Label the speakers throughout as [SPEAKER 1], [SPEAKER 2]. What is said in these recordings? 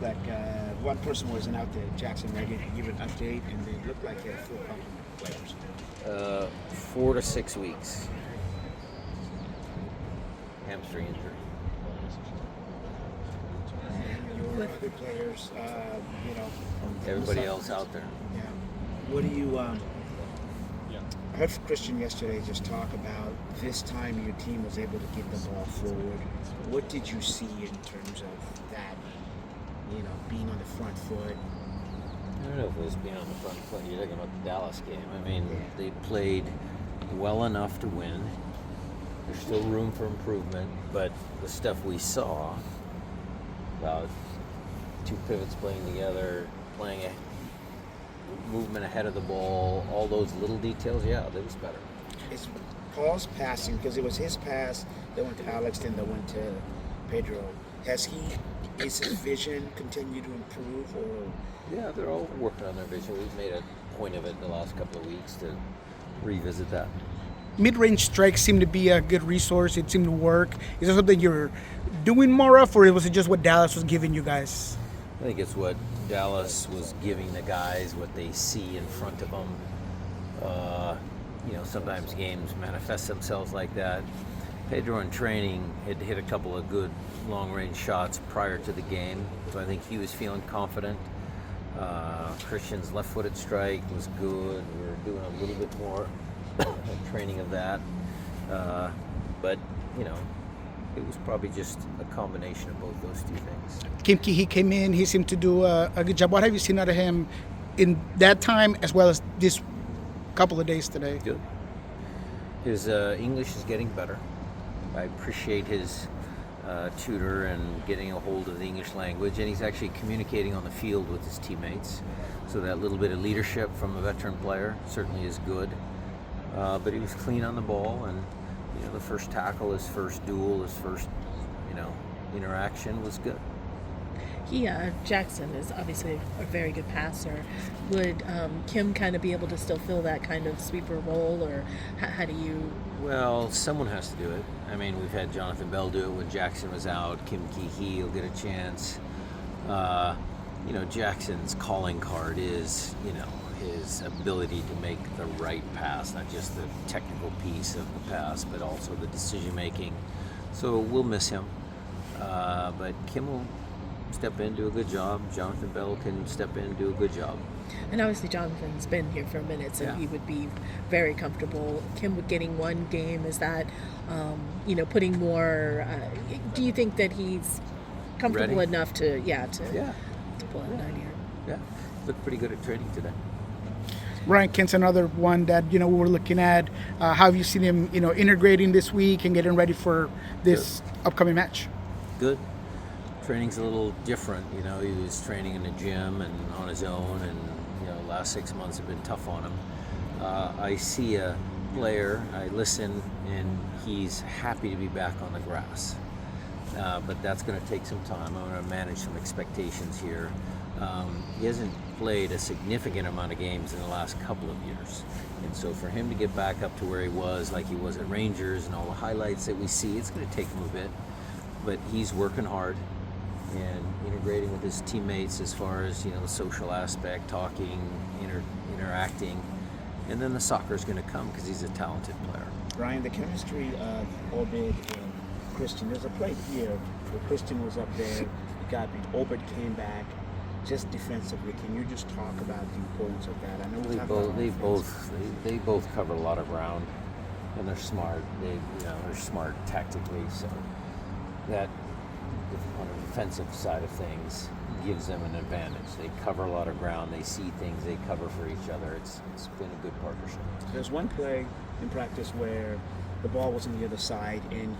[SPEAKER 1] like one person wasn't out there, Jackson Ragen, to give an update, and they looked like they had full complement of players.
[SPEAKER 2] 4 to 6 weeks. Hamstring injury.
[SPEAKER 1] Your other players,
[SPEAKER 2] Everybody else out there.
[SPEAKER 1] Yeah. What do you? I heard Christian yesterday just talk about this time your team was able to get the ball forward. What did you see in terms of that? Being on the front foot.
[SPEAKER 2] I don't know if it was being on the front foot. You're talking about the Dallas game. I mean, they played well enough to win. There's still room for improvement, but the stuff we saw about two pivots playing together, playing a movement ahead of the ball, all those little details, that was better.
[SPEAKER 1] It's Paul's passing, because it was his pass that went to Alex, then that went to Pedro. Is his vision continue to improve, or?
[SPEAKER 2] Yeah, they're all working on their vision. We've made a point of it in the last couple of weeks to revisit that.
[SPEAKER 3] Mid-range strikes seem to be a good resource. It seemed to work. Is that something you're doing more of, or was it just what Dallas was giving you guys?
[SPEAKER 2] I think it's what Dallas was giving the guys, what they see in front of them. Sometimes games manifest themselves like that. Pedro in training had hit a couple of good long-range shots prior to the game, so I think he was feeling confident. Christian's left-footed strike was good. We were doing a little bit more training of that, but it was probably just a combination of both those two things.
[SPEAKER 3] Kim Kee-hee came in. He seemed to do a good job. What have you seen out of him in that time as well as this couple of days today?
[SPEAKER 2] Good. His English is getting better. I appreciate his tutor and getting a hold of the English language, and he's actually communicating on the field with his teammates. So that little bit of leadership from a veteran player certainly is good. But he was clean on the ball, and the first tackle, his first duel, his first interaction was good.
[SPEAKER 4] Jackson is obviously a very good passer. Would Kim kind of be able to still fill that kind of sweeper role, or how do you?
[SPEAKER 2] Well, someone has to do it. I mean, we've had Jonathan Bell do it when Jackson was out. Kim Kee-hee will get a chance. Jackson's calling card is, his ability to make the right pass, not just the technical piece of the pass, but also the decision making. So we'll miss him. But Kim will step in, do a good job. Jonathan Bell can step in, do a good job.
[SPEAKER 4] And obviously Jonathan's been here for a minute, so he would be very comfortable. Kim getting one game, is that, putting more, do you think that he's comfortable
[SPEAKER 2] Ready?
[SPEAKER 4] Enough to pull out 9 here?
[SPEAKER 2] Yeah, looked pretty good at training today.
[SPEAKER 3] Ryan Kent's another one that, we were looking at. How have you seen him, integrating this week and getting ready for this upcoming match?
[SPEAKER 2] Good. Training's a little different, he was training in the gym and on his own, and last 6 months have been tough on him. I see a player, I listen, and he's happy to be back on the grass. But that's going to take some time. I'm going to manage some expectations here. He hasn't played a significant amount of games in the last couple of years. And so for him to get back up to where he was, like he was at Rangers and all the highlights that we see, it's going to take him a bit. But he's working hard and integrating with his teammates as far as, the social aspect, talking, interacting. And then the soccer is going to come because he's a talented player.
[SPEAKER 1] Brian, the chemistry of Obed and Christian, there's a play here where Christian was up there, he got beat, Obed came back. Just defensively, can you just talk about the importance of that? I know
[SPEAKER 2] they both cover a lot of ground, and they're smart. They're smart tactically, so that on the defensive side of things gives them an advantage. They cover a lot of ground. They see things. They cover for each other. It's been a good partnership.
[SPEAKER 1] There's one play in practice where the ball was on the other side, and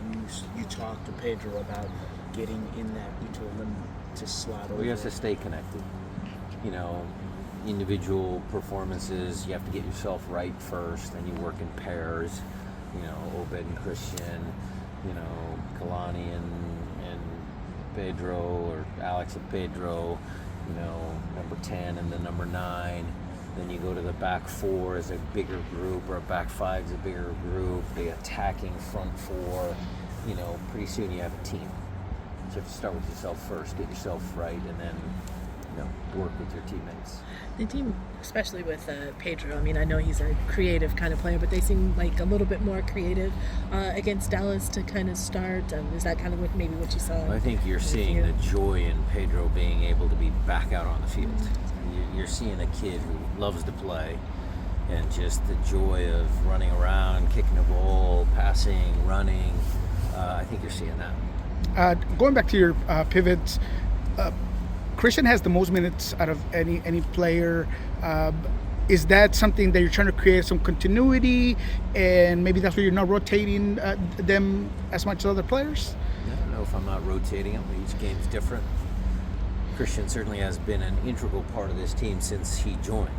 [SPEAKER 1] you talked to Pedro about getting in that between them to slot over.
[SPEAKER 2] Well, you have to stay connected. Individual performances, you have to get yourself right first, then you work in pairs. Obed and Christian, Kalani and Pedro, or Alex and Pedro, number 10 and the number 9. Then you go to the back 4 as a bigger group, or a back 5 is a bigger group. The attacking front 4, pretty soon you have a team. you have to start with yourself first, get yourself right, and then work with your teammates.
[SPEAKER 4] The team, especially with Pedro, I mean, I know he's a creative kind of player, but they seem like a little bit more creative against Dallas to kind of start. Is that kind of what you saw?
[SPEAKER 2] I think you're seeing the joy in Pedro being able to be back out on the field. You're seeing a kid who loves to play, and just the joy of running around, kicking the ball, passing, running. I think you're seeing that.
[SPEAKER 3] Going back to your pivots, Christian has the most minutes out of any player. Is that something that you're trying to create some continuity, and maybe that's why you're not rotating them as much as other players?
[SPEAKER 2] I don't know if I'm not rotating them. Each game's different. Christian certainly has been an integral part of this team since he joined.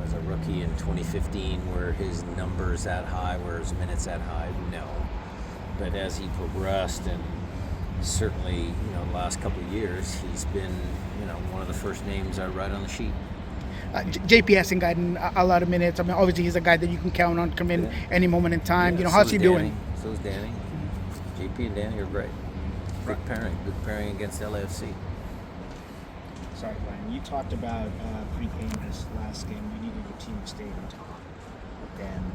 [SPEAKER 2] As a rookie in 2015, were his numbers that high, were his minutes that high? No. But as he progressed, and certainly, the last couple of years, he's been, one of the first names I write on the sheet.
[SPEAKER 3] JP hasn't gotten a lot of minutes. I mean, obviously he's a guy that you can count on come in any moment in time. How's he doing?
[SPEAKER 2] So is Danny. JP and Danny are great. Good pairing against LAFC.
[SPEAKER 1] Sorry, Brian. You talked about pre-game this last game. You needed your team to stay on top. But then,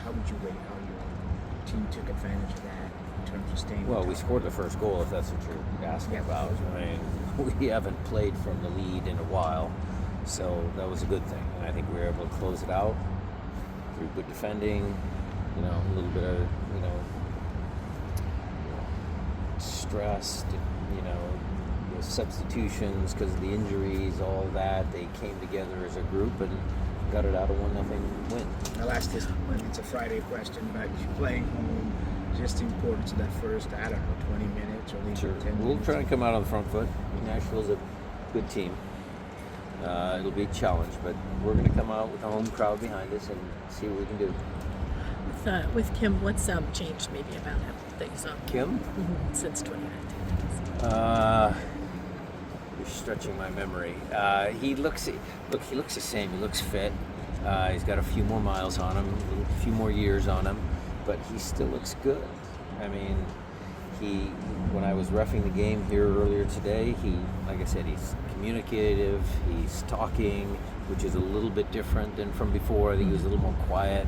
[SPEAKER 1] how would you rate how your team took advantage of that in terms of staying on top?
[SPEAKER 2] Well, we scored the first goal, if that's what you're asking about. I mean, we haven't played from the lead in a while, so that was a good thing. And I think we were able to close it out through good defending, a little bit of, stress, the substitutions because of the injuries, all that. They came together as a group and got it out a 1-0 win.
[SPEAKER 1] I'll ask this one. It's a Friday question, but you're playing home. Just the importance of that first, 20 minutes or
[SPEAKER 2] Sure.
[SPEAKER 1] 10 minutes.
[SPEAKER 2] We'll try to come out on the front foot. Nashville's a good team. It'll be a challenge, but we're going to come out with a home crowd behind us and see what we can do.
[SPEAKER 4] With Kim, what's changed maybe about him that you saw?
[SPEAKER 2] Kim?
[SPEAKER 4] Since 2019.
[SPEAKER 2] You're stretching my memory. He looks the same. He looks fit. He's got a few more miles on him, a few more years on him, but he still looks good. I mean, when I was reffing the game here earlier today, like I said, he's communicative. He's talking, which is a little bit different than from before. I think he was a little more quiet.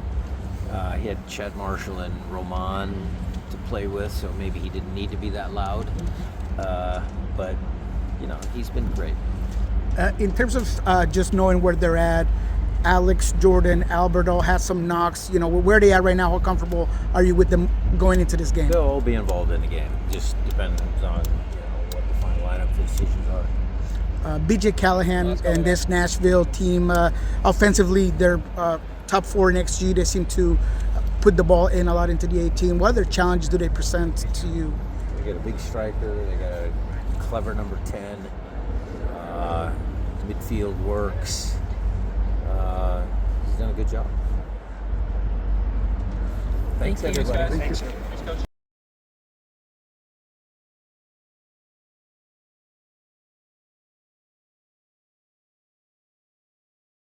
[SPEAKER 2] He had Chad Marshall and Roman to play with, so maybe he didn't need to be that loud. But he's been great.
[SPEAKER 3] In terms of just knowing where they're at, Alex, Jordan, Albert all had some knocks. Where are they at right now? How comfortable are you with them going into this game?
[SPEAKER 2] They'll all be involved in the game. Just depends on what the final lineup decisions are.
[SPEAKER 3] BJ Callaghan and this Nashville team, offensively, they're top 4 in XG. They seem to put the ball in a lot into the 18. What other challenges do they present to you?
[SPEAKER 2] They got a big striker. They got a clever number 10. Midfield works. He's done a good job. Thanks, everybody.
[SPEAKER 1] Thanks.